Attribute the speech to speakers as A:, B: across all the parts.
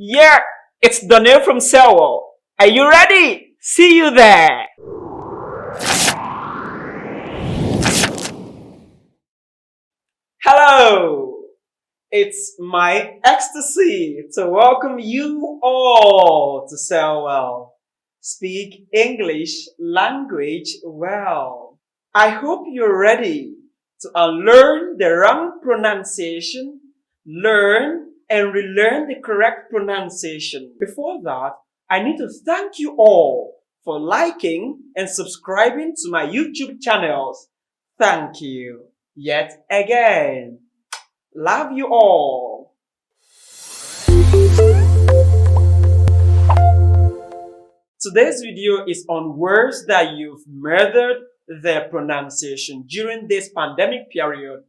A: Yeah, it's Daniel from SELWELL. Are you ready? See you there. Hello. It's my ecstasy to welcome you all to SELWELL. Speak English language well. I hope you're ready to unlearn the wrong pronunciation, learn and relearn the correct pronunciation. Before that, I need to thank you all for liking and subscribing to my YouTube channels. Thank you yet again. Love you all. Today's video is on words that you've murdered their pronunciation during this pandemic period.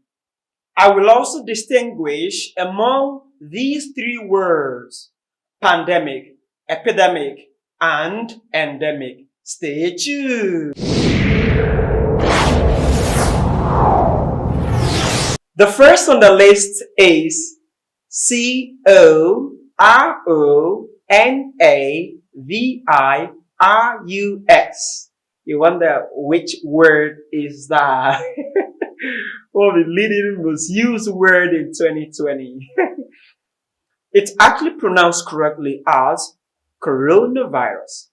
A: I will also distinguish among these three words: pandemic, epidemic, and endemic. Stay tuned. The first on the list is coronavirus. You wonder which word is that? Well, the leading most used word in 2020. It's actually pronounced correctly as coronavirus.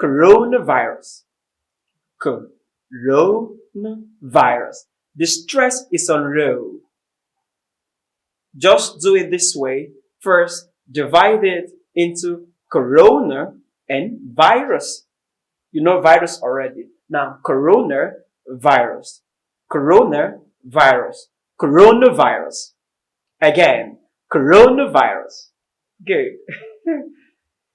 A: Coronavirus. Coronavirus. The stress is on ro. Just do it this way. First, divide it into corona and virus. You know virus already. Now, coronavirus. Coronavirus. Coronavirus. Again, coronavirus. Good.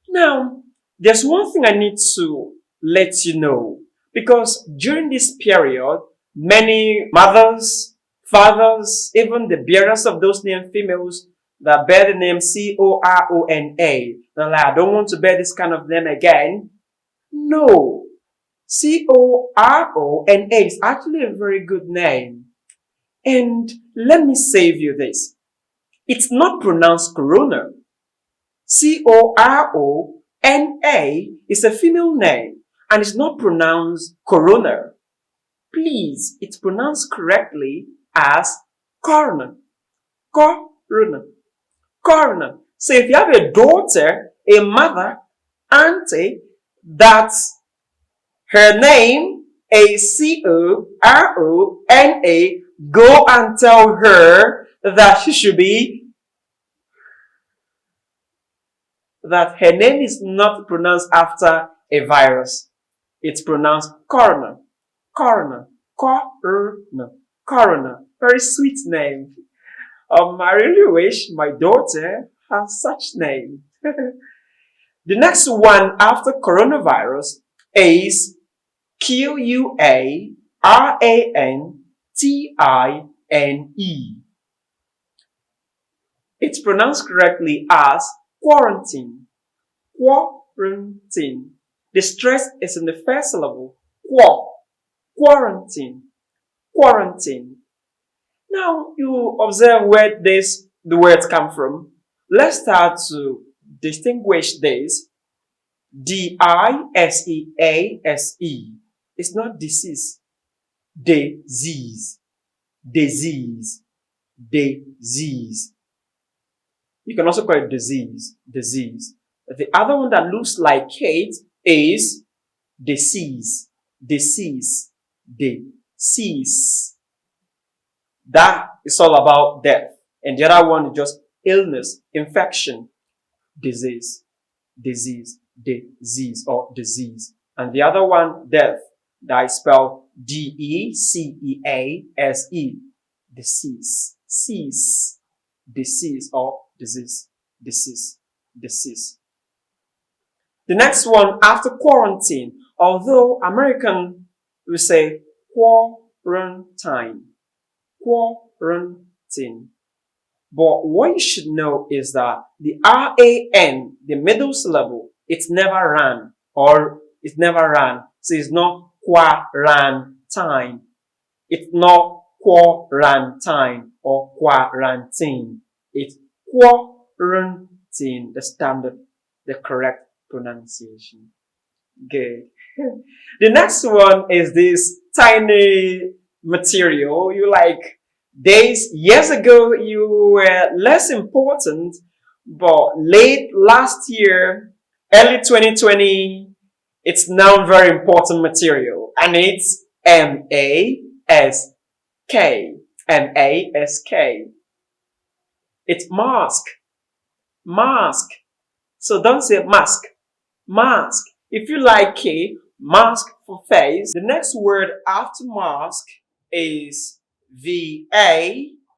A: Now, there's one thing I need to let you know. Because during this period, many mothers, fathers, even the bearers of those named females that bear the name C-O-R-O-N-A. They're like, I don't want to bear this kind of name again. No. C-O-R-O-N-A is actually a very good name. And let me save you this. It's not pronounced corona. C-O-R-O-N-A is a female name and it's not pronounced corona. Please, it's pronounced correctly as coroner. Coroner. Coroner. So if you have a daughter, a mother, auntie, that's her name is C-O-R-O-N-A, go and tell her that she should be, that her name is not pronounced after a virus. It's pronounced coroner. Coroner. Coroner. Coroner. Very sweet name. I really wish my daughter has such name. The next one after coronavirus is Q-U-A-R-A-N-T-I-N-E. It's pronounced correctly as quarantine. Quarantine. The stress is in the first syllable. Quarantine. Quarantine. Now you observe where the words come from. Let's start to distinguish this. D-I-S-E-A-S-E. It's not disease. Disease. Disease. Disease. You can also call it disease. Disease. The other one that looks like it is disease. Disease. Disease. That is all about death. And the other one is just illness, infection, disease, disease, disease, or disease. And the other one, death, that is spelled D-E-C-E-A-S-E. Disease. Cease. Disease or disease. Disease. Disease. The next one after quarantine, although American will say quarantine. Quarantine. But what you should know is that the R-A-N, the middle syllable, it's never ran or it's never ran. So it's not quarantine. It's not quarantine or quarantine. It's quarantine. vaccine, the standard, the correct pronunciation. Good. The next one is this tiny material. You like years ago, you were less important, but late last year, early 2020, it's now very important material, and it's M-A-S-K. M-A-S-K. It's mask. Mask. So don't say mask. Mask. If you like K, mask for face. The next word after mask is V-A-C-C-I-N-E.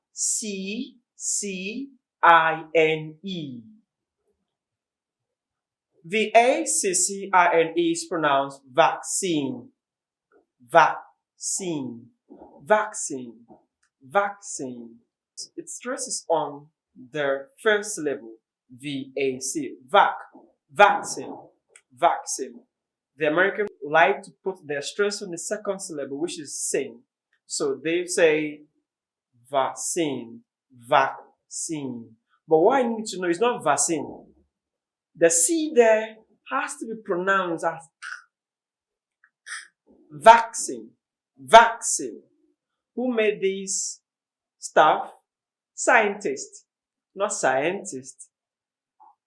A: V-A-C-C-I-N-E is pronounced vaccine. Vaccine. Vaccine. Vaccine. It stresses on the first syllable. V-A-C. Vac. Vaccine. Vaccine. The Americans like to put their stress on the second syllable, which is sin. So they say vaccine. Vaccine. But what I need to know is not vaccine. The C there has to be pronounced as vaccine. Vaccine. Who made this stuff? Scientists. Not scientists.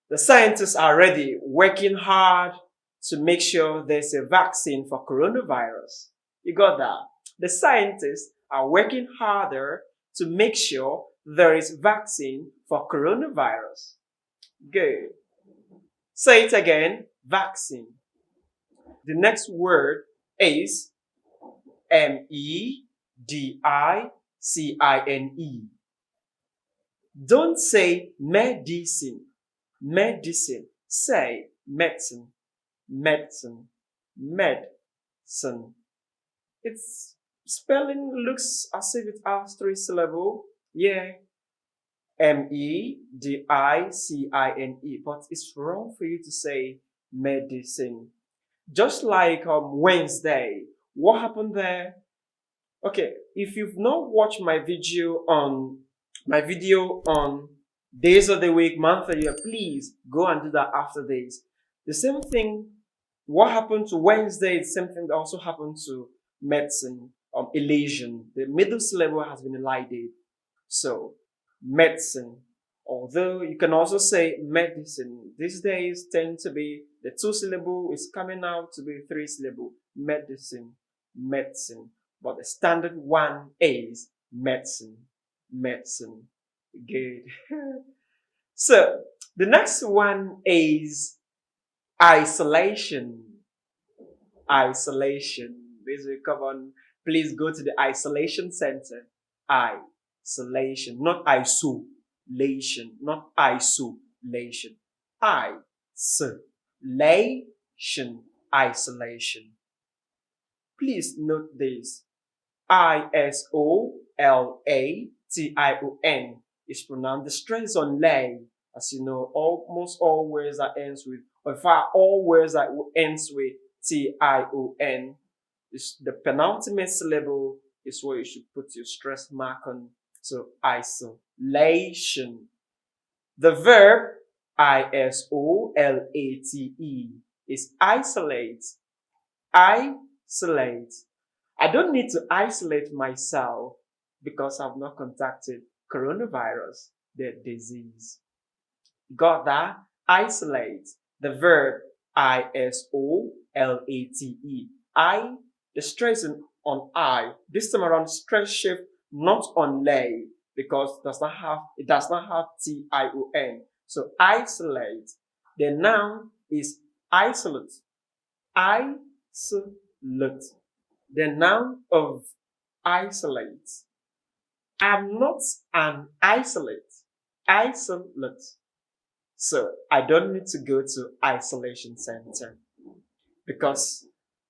A: The scientists are already working hard to make sure there's a vaccine for coronavirus. You got that? The scientists are working harder to make sure there is vaccine for coronavirus. Good. Say it again. Vaccine. The next word is M-E-D-I-C-I-N-E. Don't say medicine. Medicine. Say medicine. Medicine. Medicine. Its spelling looks as if it has 3 syllables. Yeah. M-E-D-I-C-I-N-E. But it's wrong for you to say medicine. Just like Wednesday. What happened there? Okay, if you've not watched my video on days of the week, month of the year, please go and do that after this. The same thing, what happened to Wednesday, the same thing that also happened to medicine, elation. The middle syllable has been elided. So, medicine. Although you can also say medicine. These days tend to be, the 2 syllable is coming out to be 3 syllable. Medicine. Medicine. But the standard one is medicine. Medicine. Good. So, the next one is isolation. Isolation. This will come on. Please go to the isolation center. Isolation. Not isolation. Not isolation. Isolation. Isolation. Please note this. I-S-O-L-A-T-I-O-N is pronounced. The stress on lay. As you know, almost all words that ends with, or in fact, all words that ends with T-I-O-N, is the penultimate syllable is where you should put your stress mark on. So, isolation. The verb I-S-O-L-A-T-E is isolate. Isolate. I don't need to isolate myself because I've not contacted coronavirus, the disease. Got that? Isolate. The verb I-S-O-L-A-T-E. The stress on I. This time around, stress shift not on lay because it does not have T-I-O-N. So isolate. The noun is isolate. Isolate. The noun of isolate. I'm not an isolate. Isolate. So I don't need to go to isolation center because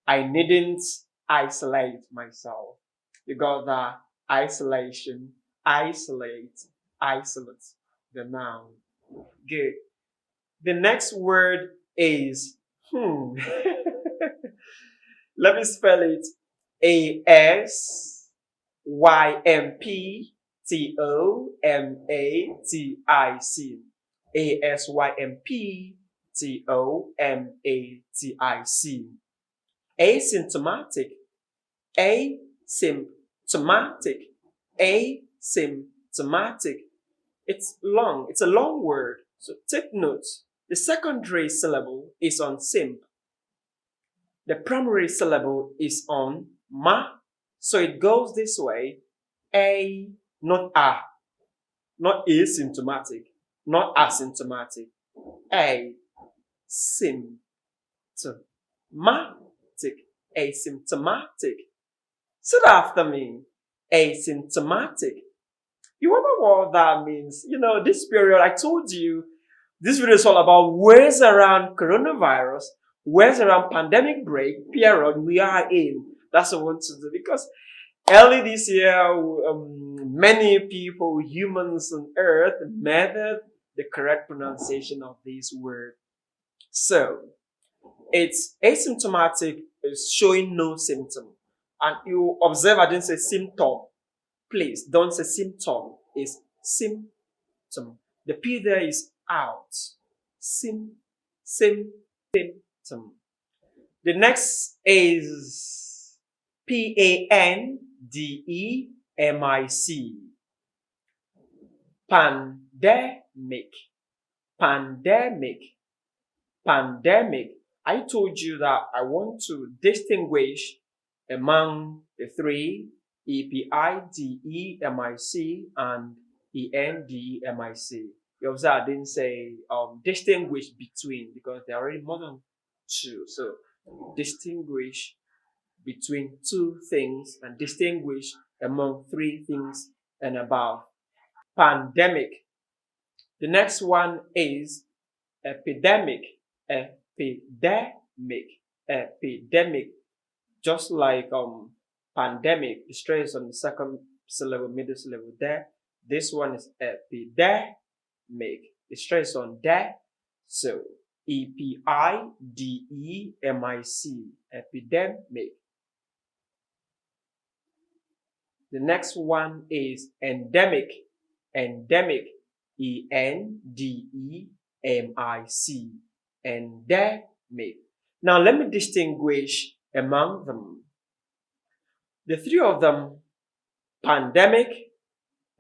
A: I needn't isolate myself. You got that? Isolation, isolate, isolate. The noun. Good. The next word is Let me spell it. Asymptomatic. Asymptomatic. Asymptomatic. Asymptomatic. Asymptomatic. It's long. It's a long word. So take notes. The secondary syllable is on symp. The primary syllable is on ma. So it goes this way. A, not a. Not asymptomatic. Not asymptomatic. A, symptomatic. Asymptomatic. Say that after me. Asymptomatic. You wonder what that means? You know, this period, I told you, this video is all about words around coronavirus, words around pandemic break period we are in. That's what I want to do because early this year, many people, humans on earth, murdered the correct pronunciation of this word. So, it's asymptomatic, is showing no symptom. And you observe I didn't say symptom. Please don't say symptom. It's symptom. The P there is out. Symptom. The next is Pandemic. Pandemic. I told you that I want to distinguish among the three Epidemic and Endemic. You observe I didn't say distinguish between because there are already more than two. So distinguish between two things and distinguish among three things and above. Pandemic. The next one is epidemic. Epidemic. Just like pandemic, the stress is on the second syllable, middle syllable there. This one is epidemic. The stress is on there. So Epidemic. Epidemic. The next one is endemic. Endemic. Endemic. Endemic. Now let me distinguish among them. The three of them, pandemic,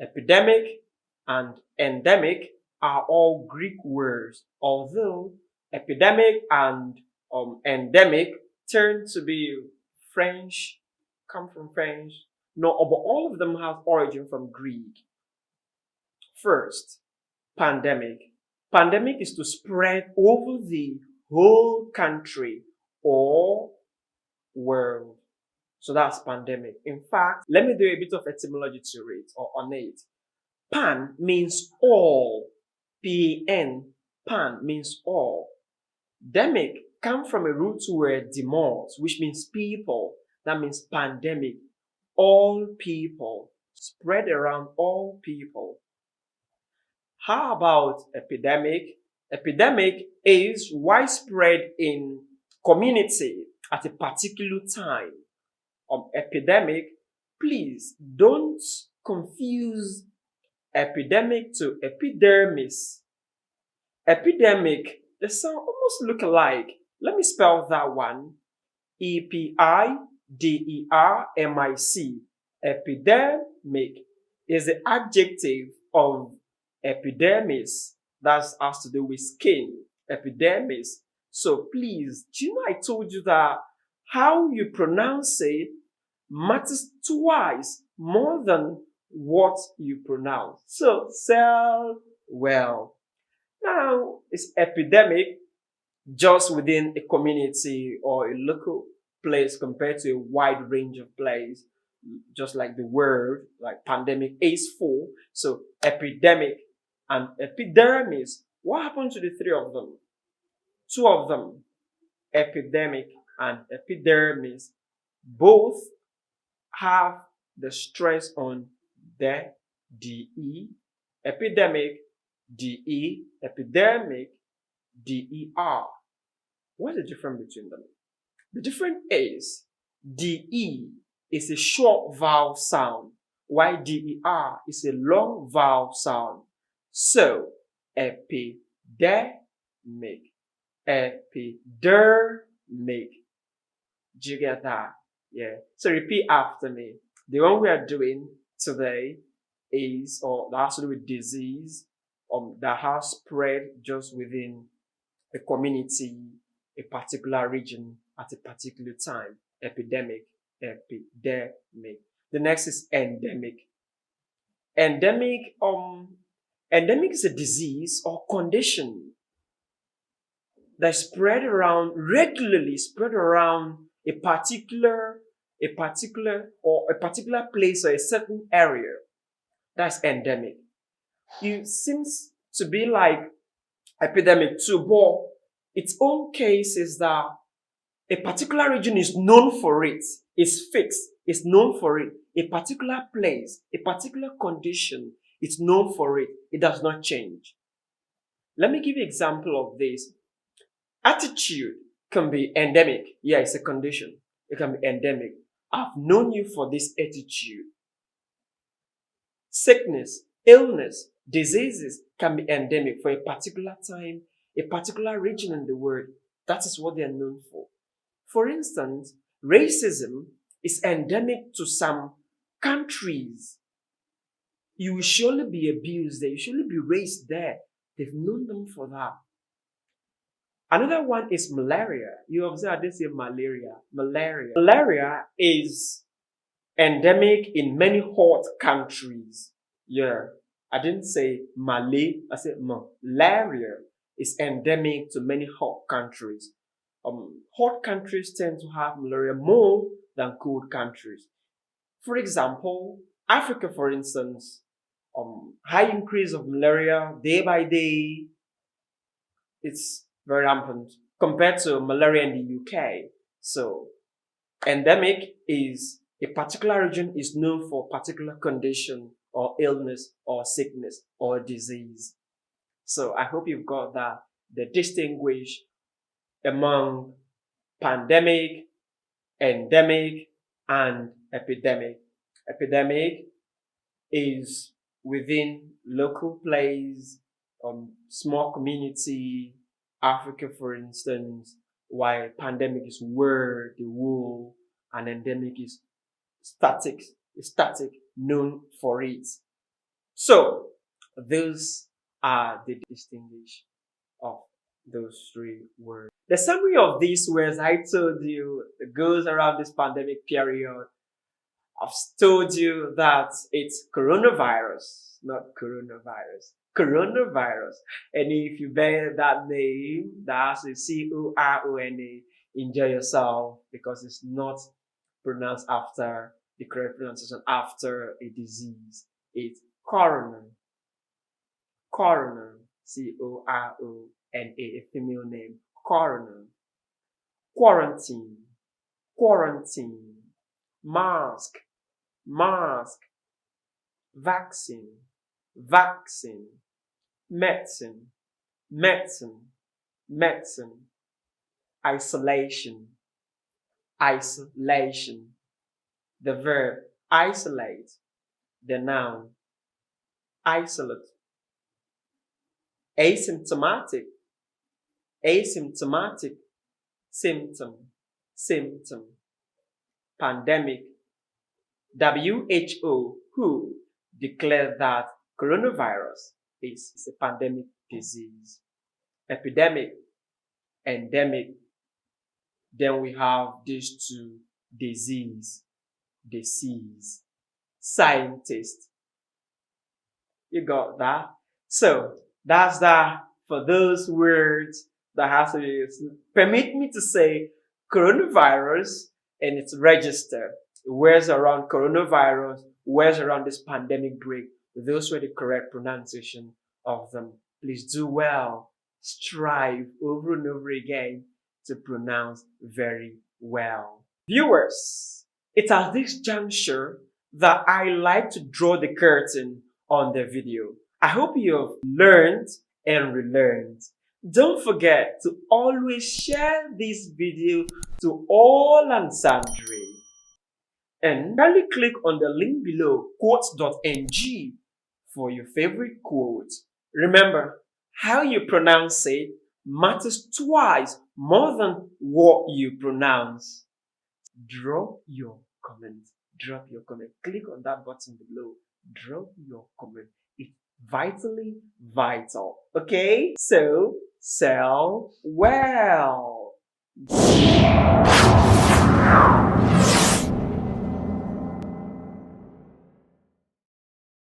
A: epidemic, and endemic, are all Greek words, although epidemic and endemic tend to be French, come from French. No, but all of them have origin from Greek. First, pandemic. Pandemic is to spread over the whole country or world. So that's pandemic. In fact, let me do a bit of etymology to it or on it. Pan means all. P-A-N. Pan means all. Demic comes from a root word demos, which means people. That means pandemic. All people. Spread around all people. How about epidemic? Epidemic is widespread in community at a particular time. Epidemic, please don't confuse epidemic to epidermis. Epidemic, the sound almost look alike. Let me spell that one. Epidemic. Epidemic is the adjective of epidermis. That has to do with skin. Epidermis. So please, do you know I told you that how you pronounce it matters twice more than what you pronounce. So, SELWELL. Now, it's epidemic just within a community or a local place compared to a wide range of places, just like the word, like pandemic is for. So, epidemic and epidermis. What happened to the three of them? Two of them, epidemic and epidermis, both have the stress on the DE, epidemic, DE, epidermic, DER. What's the difference between them? The difference is DE is a short vowel sound, while DER is a long vowel sound. So, epidemic, epidermic. Do you get that? Yeah. So repeat after me. The one we are doing today is, or that has to do with disease, that has spread just within a community, a particular region at a particular time. Epidemic, epidemic. The next is endemic. Endemic, endemic is a disease or condition that spread around regularly, spread around a particular place or a certain area. That's endemic. It seems to be like epidemic too, but its own case is that a particular region is known for it, it's fixed, it's known for it. A particular place, a particular condition, it's known for it. It does not change. Let me give you an example of this. Attitude can be endemic. Yeah, it's a condition. It can be endemic. I've known you for this attitude. Sickness, illness, diseases can be endemic for a particular time, a particular region in the world. That is what they are known for. For instance, racism is endemic to some countries. You will surely be abused there. You will surely be raised there. They've known them for that. Another one is malaria. You observe, I didn't say malaria. Malaria. Malaria is endemic in many hot countries. Yeah. I didn't say Malay. I said malaria is endemic to many hot countries. Hot countries tend to have malaria more than cold countries. For example, Africa, for instance, high increase of malaria day by day. It's very rampant compared to malaria in the UK. So, endemic is a particular region is known for a particular condition or illness or sickness or disease. So, I hope you've got that. The distinguish among pandemic, endemic, and epidemic. Epidemic is within local place, small community, Africa, for instance, while pandemic is where the world, and endemic is static, known for it. So, those are the distinguish of those three words. The summary of these words I told you goes around this pandemic period. I've told you that it's coronavirus, not coronavirus. Coronavirus. And if you bear that name, that's a corona, enjoy yourself because it's not pronounced after the correct pronunciation after a disease. It's coroner. Coroner. Corona, a female name. Coroner. Quarantine. Quarantine. Mask. Mask. Vaccine. Vaccine. Medicine. Medicine. Medicine. Isolation. Isolation. The verb isolate. The noun isolate. Asymptomatic. Asymptomatic. Symptom. Symptom. Pandemic. WHO declared that coronavirus is a pandemic disease. Epidemic. Endemic. Then we have these two, disease. Scientist. You got that? So that's that for those words that has to be used. Permit me to say coronavirus and its register. Words around coronavirus, words around this pandemic break. Those were the correct pronunciation of them. Please do well. Strive over and over again to pronounce very well. Viewers, it's at this juncture that I like to draw the curtain on the video. I hope you have learned and relearned. Don't forget to always share this video to all and sundry. And kindly click on the link below, quotes.ng, for your favorite quote. Remember, How you pronounce it matters twice more than what you pronounce. Drop your comment. Drop your comment. Click on that button below. Drop your comment. It's vitally vital. Okay? So, sell well.